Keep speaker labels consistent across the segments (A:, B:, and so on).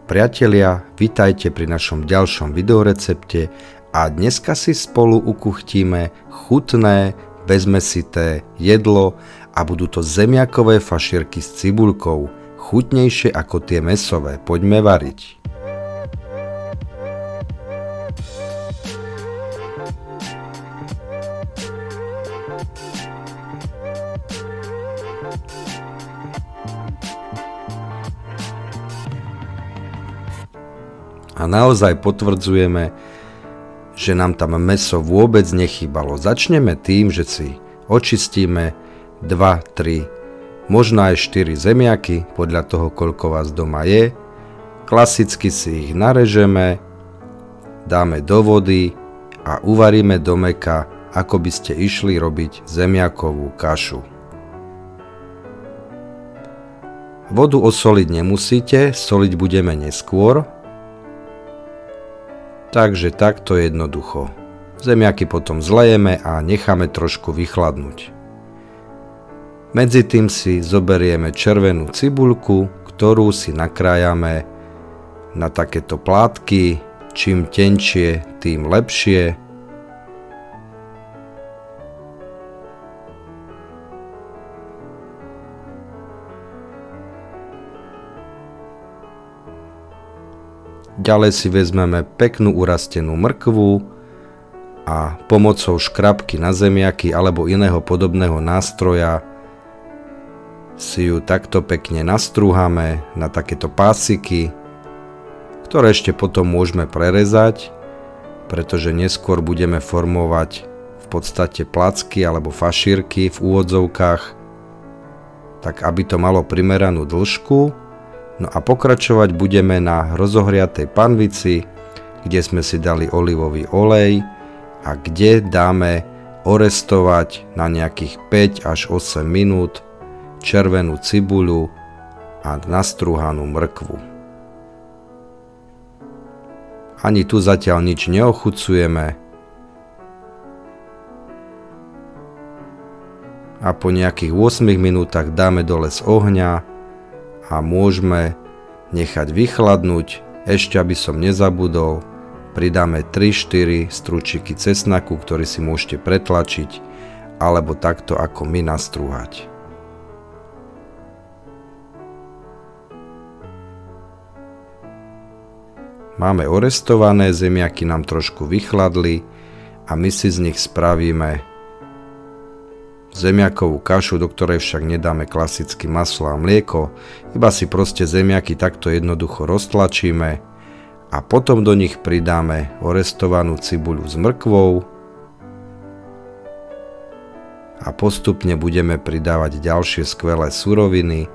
A: Priatelia, vitajte pri našom ďalšom videorecepte a dneska si spolu ukuchtíme chutné, bezmäsité jedlo a budú to zemiakové fašírky s cibuľkou, chutnejšie ako tie mäsové. Poďme variť. A naozaj potvrdzujeme, že nám tam mäso vôbec nechýbalo. Začneme tým, že si očistíme 2, 3, možno aj 4 zemiaky, podľa toho, koľko vás doma je. Klasicky si ich narežeme, dáme do vody a uvaríme do mäka, ako by ste išli robiť zemiakovú kašu. Vodu osoliť nemusíte, soliť budeme neskôr. Takže takto jednoducho. Zemiaky potom zlejeme a necháme trošku vychladnúť. Medzi tým si zoberieme červenú cibuľku, ktorú si nakrájame na takéto plátky. Čím tenčie, tým lepšie. Ďalej si vezmeme peknú urastenú mrkvu a pomocou škrabky na zemiaky alebo iného podobného nástroja si ju takto pekne nastrúhame na takéto pásiky, ktoré ešte potom môžeme prerezať, pretože neskôr budeme formovať v podstate placky alebo fašírky v úvodzovkách, tak aby to malo primeranú dĺžku. No a pokračovať budeme na rozohriatej panvici, kde sme si dali olivový olej a kde dáme orestovať na nejakých 5 až 8 minút červenú cibuľu a nastrúhanú mrkvu. Ani tu zatiaľ nič neochucujeme a po nejakých 8 minútach dáme dole z ohňa a môžeme nechať vychladnúť. Ešte aby som nezabudol, pridáme 3-4 stručiky cesnaku, ktorý si môžete pretlačiť alebo takto ako my nastrúhať. Máme orestované, zemiaky nám trošku vychladli a my si z nich spravíme zemiakovú kašu, do ktorej však nedáme klasicky maslo a mlieko, iba si proste zemiaky takto jednoducho roztlačíme a potom do nich pridáme orestovanú cibuľu s mrkvou a postupne budeme pridávať ďalšie skvelé suroviny.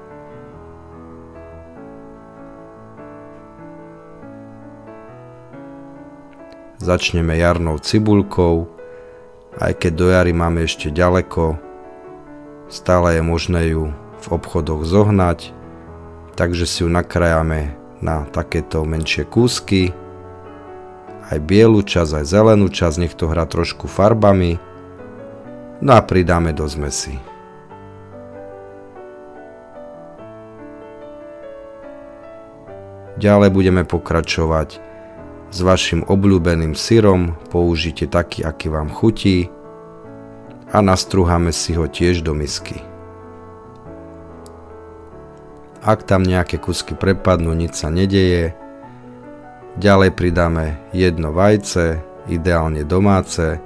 A: Začneme jarnou cibuľkou, aj keď do jary máme ešte ďaleko, stále je možné ju v obchodoch zohnať, takže si ju nakrájame na takéto menšie kúsky, aj bielu časť, aj zelenú časť, nech to hrá trošku farbami, no a pridáme do zmesi. Ďalej budeme pokračovať s vašim obľúbeným syrom, použite taký, aký vám chutí a nastrúhame si ho tiež do misky. Ak tam nejaké kusky prepadnú, nič sa nedeje. Ďalej pridáme jedno vajce, ideálne domáce.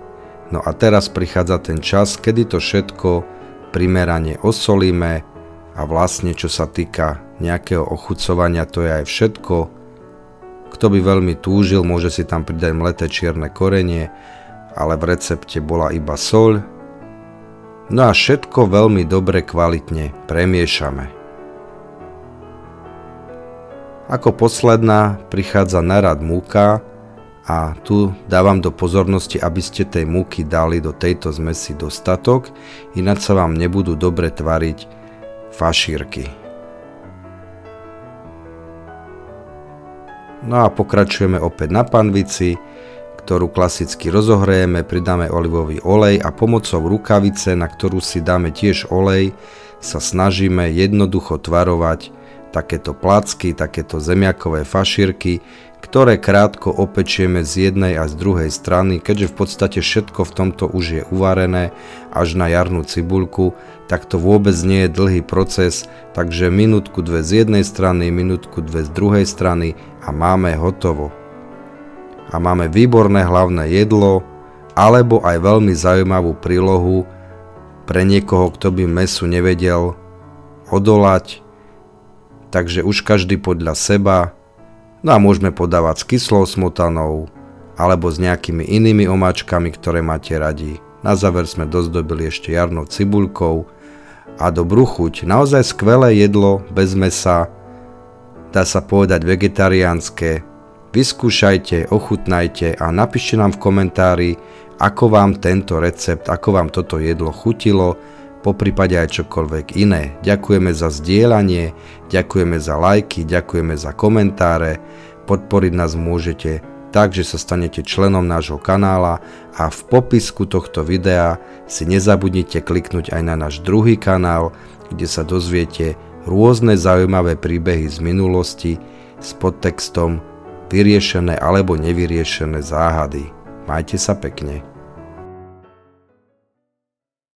A: No a teraz prichádza ten čas, kedy to všetko primerane osolíme a vlastne čo sa týka nejakého ochucovania, to je aj všetko. Kto by veľmi túžil, môže si tam pridať mleté čierne korenie, ale v recepte bola iba soľ. No a všetko veľmi dobre kvalitne premiešame. Ako posledná prichádza na rad múka a tu dávam do pozornosti, aby ste tej múky dali do tejto zmesi dostatok, ináč sa vám nebudú dobre tvariť fašírky. No a pokračujeme opäť na panvici, ktorú klasicky rozohrejeme, pridáme olivový olej a pomocou rukavice, na ktorú si dáme tiež olej, sa snažíme jednoducho tvarovať takéto placky, takéto zemiakové fašírky, ktoré krátko opečieme z jednej a z druhej strany, keďže v podstate všetko v tomto už je uvarené až na jarnú cibuľku, tak to vôbec nie je dlhý proces, takže minútku dve z jednej strany, minútku dve z druhej strany a máme hotovo. A máme výborné hlavné jedlo, alebo aj veľmi zaujímavú prílohu pre niekoho, kto by mäsu nevedel odolať, takže už každý podľa seba. No a môžeme podávať s kyslou smotanou alebo s nejakými inými omáčkami, ktoré máte radi. Na záver sme dozdobili ešte jarnou cibuľkou a dobrú chuť. Naozaj skvelé jedlo bez mäsa, dá sa povedať vegetariánske. Vyskúšajte, ochutnajte a napíšte nám v komentári, ako vám tento recept, ako vám toto jedlo chutilo, poprípade aj čokoľvek iné. Ďakujeme za zdieľanie, ďakujeme za lajky, ďakujeme za komentáre, podporiť nás môžete tak, že sa stanete členom nášho kanála a v popisku tohto videa si nezabudnite kliknúť aj na náš druhý kanál, kde sa dozviete rôzne zaujímavé príbehy z minulosti s podtextom vyriešené alebo nevyriešené záhady. Majte sa pekne.